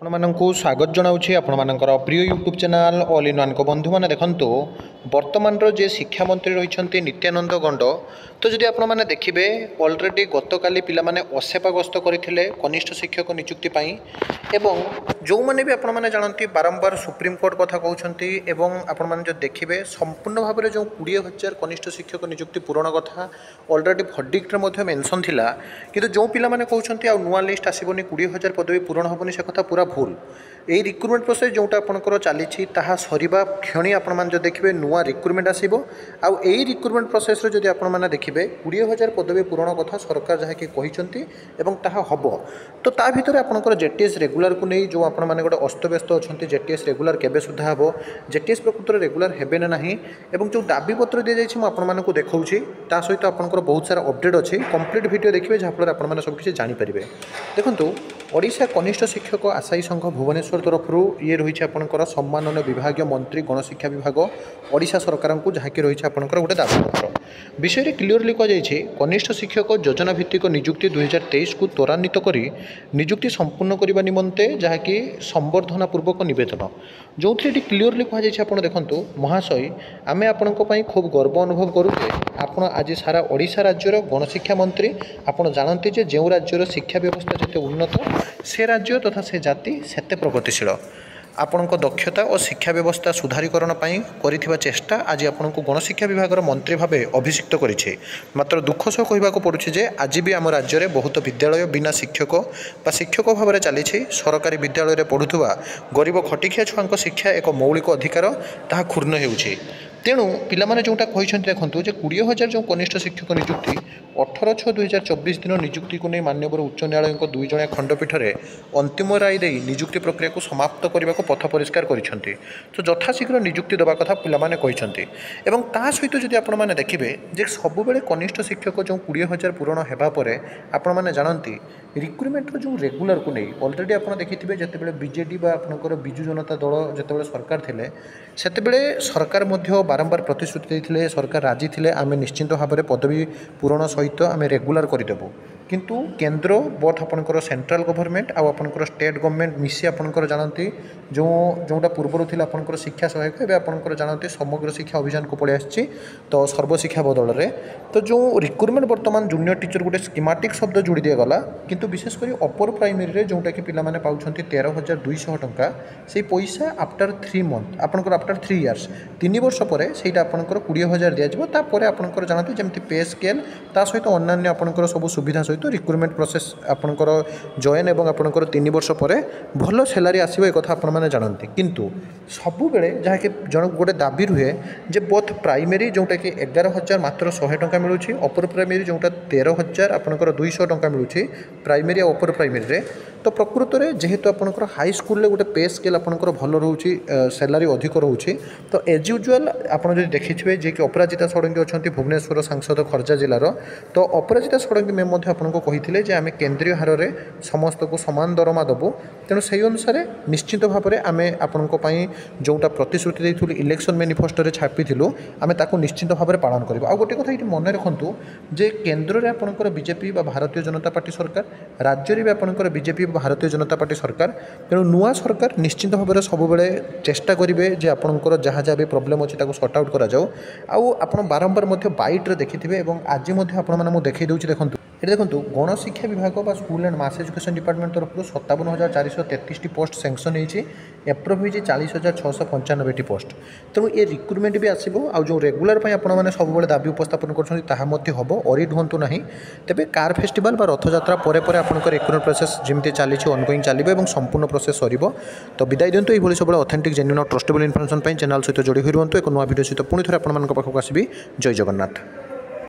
ଆପଣମାନଙ୍କୁ ସ୍ୱାଗତ ଜଣାଉଛି ଆପଣମାନଙ୍କର ପ୍ରିୟ YouTube channel all in one. ବନ୍ଧୁମାନେ ଦେଖନ୍ତୁ, ବର୍ତ୍ତମାନର ଯେ ଶିକ୍ଷାମନ୍ତ୍ରୀ ରହିଛନ୍ତି ନିତ୍ୟାନନ୍ଦ ଗଣ୍ଡ, ତ ଯଦି ଆପଣମାନେ ଦେଖିବେ ଅଲରେଡ଼ି ଗତକାଲି ପିଲାମାନେ ଅସେପା ଗସ୍ତ କରିଥିଲେ କନିଷ୍ଠ ଶିକ୍ଷକ ନିଯୁକ୍ତି ପାଇଁ। ଏବଂ ଯେଉଁମାନେ ବି ଆପଣମାନେ ଜାଣନ୍ତି ବାରମ୍ବାର ସୁପ୍ରିମକୋର୍ଟ କଥା କହୁଛନ୍ତି ଏବଂ ଆପଣମାନେ ଯଦି ଦେଖିବେ ସମ୍ପୂର୍ଣ୍ଣ ଭାବରେ ଯେଉଁ 20,000 କନିଷ୍ଠ ଶିକ୍ଷକ ନିଯୁକ୍ତି ପୂରଣ କଥା ଅଲରେଡ଼ି ଭର୍ଡିକ୍ଟରେ ମଧ୍ୟ ମେନସନ୍ ଥିଲା, କିନ୍ତୁ ଯେଉଁ ପିଲାମାନେ କହୁଛନ୍ତି ଆଉ ନୂଆ ଲିଷ୍ଟ ଆସିବନି 20,000 ପଦବୀ ପୂରଣ ହେବନି, ସେ କଥା ପୁରା ଭୁଲ। এই রিক্রুটমেন্ট প্রসেস যেটা আপনার চালিছি তাহা সরিবা ক্ষণি আপনার যদি দেখবে নূয়া রিক্রুটমেন্ট আসব। এই রিক্রুটমেন্ট প্রসেসরে যদি আপনার দেখবে 20,000 পদবী পূরণ কথা সরকার যা কি এবং তাহা হব। তো তা ভিতরে আপনার জেটিএস রেগুলারକୁ নেই যে আপনার গোটে অস্তব্যস্ত অনেক জেটিএস রেগুলার কেবে সুদ্ধা হব, জেটিএস প্রকৃতরে রেগুলার হবে না না, এবং যে দাবিপত্র দিয়ে যাই মু আপনার দেখাচ্ছি তা সহিত আপনার বহুত সারা অপডেট অছি। কমপ্লিট ভিডিও দেখবে যাফলে আপনার সবকিছু জাঁপারে। দেখুন, ওড়িশা কনিষ্ঠ শিক্ষক আশায়ী সংঘ ভুবনেশ্বর তরফରୁ ইয়ে রয়েছে আপনার সম্মাননীয় বিভাগীয় মন্ত্রী গণশিক্ষা বিভাগ ওড়িশা সরকার যা কি রয়েছে আপনার গোটে দাবিপত্র বিষয়ে ক্লিয়রলি কুযাইছে কনিষ্ঠ শিক্ষক যোজনা ভিত্তিক নিযুক্তি 2023 ত্বরান্বিত করে নিযুক্তি সম্পূর্ণ করা নিমন্তে যা কি সম্বর্ধনাপূর্বক নিবেদন, যে এটি ক্লিয়রলি কুযাইছে। আপনার দেখুন মহাশয়, আমি আপনার খুব গর্ব অনুভব করু যে আপনার আজ সারা ওড়িশা রাজ্যর গণশিক্ষা মন্ত্রী। আপনার জাঁতি যে যে রাজ্যর শিক্ষা ব্যবস্থা যেতে উন্নত সে রাজ্য তথা সে জাতি সেতে প্রগতিশীল। ଆପଣଙ୍କ ଦକ୍ଷତା ଓ ଶିକ୍ଷା ବ୍ୟବସ୍ଥା ସୁଧାରୀକରଣ ପାଇଁ କରିଥିବା ଚେଷ୍ଟା ଆଜି ଆପଣଙ୍କୁ ଗଣଶିକ୍ଷା ବିଭାଗର ମନ୍ତ୍ରୀ ଭାବେ ଅଭିଷିକ୍ତ କରିଛି। ମାତ୍ର ଦୁଃଖ ସହ କହିବାକୁ ପଡ଼ୁଛି ଯେ ଆଜି ବି ଆମ ରାଜ୍ୟରେ ବହୁତ ବିଦ୍ୟାଳୟ ବିନା ଶିକ୍ଷକ ବା ଶିକ୍ଷକ ଭାବରେ ଚାଲିଛି। ସରକାରୀ ବିଦ୍ୟାଳୟରେ ପଢ଼ୁଥିବା ଗରିବ ଖଟିଖିଆ ଛୁଆଙ୍କ ଶିକ୍ଷା ଏକ ମୌଳିକ ଅଧିକାର, ତାହା କ୍ଷୁର୍ଣ୍ଣ ହେଉଛି। ତେଣୁ ପିଲାମାନେ ଯେଉଁଟା କହିଛନ୍ତି ଦେଖନ୍ତୁ ଯେ 20,000 ଯେଉଁ କନିଷ୍ଠ ଶିକ୍ଷକ ନିଯୁକ୍ତି 18/6/2024 ଦିନ ନିଯୁକ୍ତିକୁ ନେଇ ମାନ୍ୟବର ଉଚ୍ଚ ନ୍ୟାୟାଳୟଙ୍କ 2 ଜଣିଆ ଖଣ୍ଡପୀଠରେ ଅନ୍ତିମ ରାୟ ଦେଇ ନିଯୁକ୍ତି ପ୍ରକ୍ରିୟାକୁ ସମାପ୍ତ କରିବାକୁ ପଥ ପରିଷ୍କାର କରିଛନ୍ତି। ତ ଯଥାଶୀଘ୍ର ନିଯୁକ୍ତି ଦେବା କଥା ପିଲାମାନେ କହିଛନ୍ତି। ଏବଂ ତା ସହିତ ଯଦି ଆପଣମାନେ ଦେଖିବେ ଯେ ସବୁବେଳେ କନିଷ୍ଠ ଶିକ୍ଷକ ଯେଉଁ 20,000 ପୂରଣ ହେବା ପରେ ଆପଣମାନେ ଜାଣନ୍ତି ରିକ୍ରୁଟମେଣ୍ଟର ଯେଉଁ ରେଗୁଲାରକୁ ନେଇ ଅଲରେଡ଼ି ଆପଣ ଦେଖିଥିବେ ଯେତେବେଳେ ବିଜେଡ଼ି ବା ଆପଣଙ୍କର ବିଜୁ ଜନତା ଦଳ ଯେତେବେଳେ ସରକାର ଥିଲେ ସେତେବେଳେ ସରକାର ମଧ୍ୟ ବାରମ୍ବାର ପ୍ରତିଶ୍ରୁତି ଦେଇଥିଲେ, ସରକାର ରାଜି ଥିଲେ ଆମେ ନିଶ୍ଚିନ୍ତ ଭାବରେ ପଦବୀ ପୂରଣ ସହିତ ଆମେ ରେଗୁଲାର କରିଦେବୁ। କିନ୍ତୁ କେନ୍ଦ୍ର ବୋଥ ଆପଣଙ୍କର ସେଣ୍ଟ୍ରାଲ ଗଭର୍ଣ୍ଣମେଣ୍ଟ ଆଉ ଆପଣଙ୍କର ଷ୍ଟେଟ୍ ଗଭର୍ଣ୍ଣମେଣ୍ଟ ମିଶି ଆପଣଙ୍କର ଜାଣନ୍ତି ଯେଉଁଟା ପୂର୍ବରୁ ଥିଲା ଆପଣଙ୍କର ଶିକ୍ଷା ସହାୟକ, ଏବେ ଆପଣଙ୍କର ଜାଣନ୍ତି ସମଗ୍ର ଶିକ୍ଷା ଅଭିଯାନକୁ ପଳେଇ ଆସିଛି। ତ ସର୍ବଶିକ୍ଷା ବଦଳରେ ତ ଯେଉଁ ରିକ୍ରୁଟମେଣ୍ଟ ବର୍ତ୍ତମାନ ଜୁନିୟର ଟିଚର ଗୋଟେ ସ୍କିମାଟିକ୍ ଶବ୍ଦ ଯୋଡ଼ି ଦିଆଗଲା, କିନ୍ତୁ ବିଶେଷ କରି ଅପର ପ୍ରାଇମେରୀରେ ଯେଉଁଟାକି ପିଲାମାନେ ପାଉଛନ୍ତି 13,200 ଟଙ୍କା, ସେଇ ପଇସା ଆଫ୍ଟର 3 ମନ୍ଥ ଆପଣଙ୍କର ଆଫ୍ଟର 3 ଇୟର୍ସ 3 ବର୍ଷ ପରେ ସେଇଟା ଆପଣଙ୍କର 20,000 ଦିଆଯିବ। ତାପରେ ଆପଣଙ୍କର ଜାଣନ୍ତି ଯେମିତି ପେ ସ୍କେଲ୍ ତା ସହିତ ଅନ୍ୟାନ୍ୟ ଆପଣଙ୍କର ସବୁ ସୁବିଧା ସହିତ ରିକ୍ରୁଟମେଣ୍ଟ ପ୍ରୋସେସ୍ ଆପଣଙ୍କର ଜଏନ୍ ଏବଂ ଆପଣଙ୍କର 3 ବର୍ଷ ପରେ ଭଲ ସାଲାରୀ ଆସିବ, ଏ କଥା ଆପଣମାନେ ଜାଣନ୍ତି। କିନ୍ତୁ ସବୁବେଳେ ଯାହାକି ଜଣକୁ ଗୋଟେ ଦାବି ରୁହେ ଯେ ବୋଥ୍ ପ୍ରାଇମେରୀ ଯେଉଁଟାକି 11,000 ମାତ୍ର 100 ଟଙ୍କା ମିଳୁଛି, ଅପର ପ୍ରାଇମେରୀ ଯେଉଁଟା 13,000 ଆପଣଙ୍କର 200 ଟଙ୍କା ମିଳୁଛି ପ୍ରାଇମେରୀ ଆଉ ଅପର ପ୍ରାଇମେରୀରେ। ତ ପ୍ରକୃତରେ ଯେହେତୁ ଆପଣଙ୍କର ହାଇସ୍କୁଲରେ ଗୋଟେ ପେ ସ୍କେଲ୍ ଆପଣଙ୍କର ଭଲ ରହୁଛି, ସାଲାରୀ ଅଧିକ ରହୁଛି। ତ ଏଜ୍ ୟୁଜୁଆଲ୍ ଆପଣ ଯଦି ଦେଖିଥିବେ ଯିଏକି ଅପରାଜିତା ଷଡ଼ଙ୍ଗୀ ଅଛନ୍ତି ଭୁବନେଶ୍ୱର ସାଂସଦ ଖୋର୍ଦ୍ଧା ଜିଲ୍ଲାର, ତ ଅପରାଜିତା ଷଡ଼ଙ୍ଗୀ ମ୍ୟାମ୍ ମଧ୍ୟ ଆପଣଙ୍କୁ କହିଥିଲେ ଯେ ଆମେ କେନ୍ଦ୍ରୀୟ ହାରରେ ସମସ୍ତଙ୍କୁ ସମାନ ଦରମା ଦେବୁ। ତେଣୁ ସେହି ଅନୁସାରେ ନିଶ୍ଚିତ ଭାବରେ ଆମେ ଆପଣଙ୍କ ପାଇଁ ଯେଉଁଟା ପ୍ରତିଶ୍ରୁତି ଦେଇଥିଲୁ ଇଲେକ୍ସନ୍ ମ୍ୟାନିଫେଷ୍ଟୋରେ ଛାପିଥିଲୁ ଆମେ ତାକୁ ନିଶ୍ଚିତ ଭାବରେ ପାଳନ କରିବୁ। ଆଉ ଗୋଟେ କଥା ଏଇଠି ମନେ ରଖନ୍ତୁ ଯେ କେନ୍ଦ୍ରରେ ଆପଣଙ୍କର ବିଜେପି ବା ଭାରତୀୟ ଜନତା ପାର୍ଟି ସରକାର, ରାଜ୍ୟରେ ବି ଆପଣଙ୍କର ବିଜେପି ବା ଭାରତୀୟ ଜନତା ପାର୍ଟି ସରକାର। ତେଣୁ ନୂଆ ସରକାର ନିଶ୍ଚିତ ଭାବରେ ସବୁବେଳେ ଚେଷ୍ଟା କରିବେ ଯେ ଆପଣଙ୍କର ଯାହା ଯାହା ବି ପ୍ରୋବ୍ଲେମ୍ ଅଛି ତାକୁ ସର୍ଟ ଆଉଟ୍ କରାଯାଉ। ଆଉ ଆପଣ ବାରମ୍ବାର ମଧ୍ୟ ବାଇଟ୍ରେ ଦେଖିଥିବେ ଏବଂ ଆଜି ମଧ୍ୟ ଆପଣମାନେ ମୁଁ ଦେଖାଇ ଦେଉଛି। ଦେଖନ୍ତୁ ଏଠି ଦେଖନ୍ତୁ, ଗଣଶିକ୍ଷା ବିଭାଗ ବା school and mass education department ତରଫରୁ 57,433ଟି ପୋଷ୍ଟ ସେଙ୍କସନ୍ ହେଇଛି, ଏପ୍ରୁଭ୍ ହେଇଛି 40,695ଟି ପୋଷ୍ଟ। ତେଣୁ ଏ ରିକ୍ରୁଟମେଣ୍ଟ ବି ଆସିବ। ଆଉ ଯେଉଁ ରେଗୁଲାର ପାଇଁ ଆପଣମାନେ ସବୁବେଳେ ଦାବି ଉପସ୍ଥାପନ କରୁଛନ୍ତି ତାହା ମଧ୍ୟ ହେବ, ଅରିଡ୍ ହୁଅନ୍ତୁ ନାହିଁ। ତେବେ କାର୍ ଫେଷ୍ଟିଭାଲ ବା ରଥଯାତ୍ରା ପରେ ପରେ ଆପଣଙ୍କର ରିକ୍ରୁଟମେଣ୍ଟ ପ୍ରୋସେସ୍ ଯେମିତି ଚାଲିଛି ଅନଗୋଇଂ ଚାଲିବ ଏବଂ ସମ୍ପୂର୍ଣ୍ଣ ପ୍ରୋସେସ୍ ସରିବ। ତ ବିଦାୟ ଦିଅନ୍ତୁ। ଏଇଭଳି ସବୁବେଳେ ଅଥେଣ୍ଟିକ୍ ଜେନ୍ୟୁନ୍ ଟ୍ରଷ୍ଟେବଲ୍ ଇନଫର୍ମେସନ୍ ପାଇଁ ଚ୍ୟାନେଲ୍ ସହିତ ଯୋଡ଼ି ହୋଇ ରୁହନ୍ତୁ। ଏକ ନୂଆ ଭିଡ଼ିଓ ସହିତ ପୁଣି ଥରେ ଆପଣମାନଙ୍କ ପାଖକୁ ଆସିବି। ଜୟ ଜଗନ୍ନାଥ।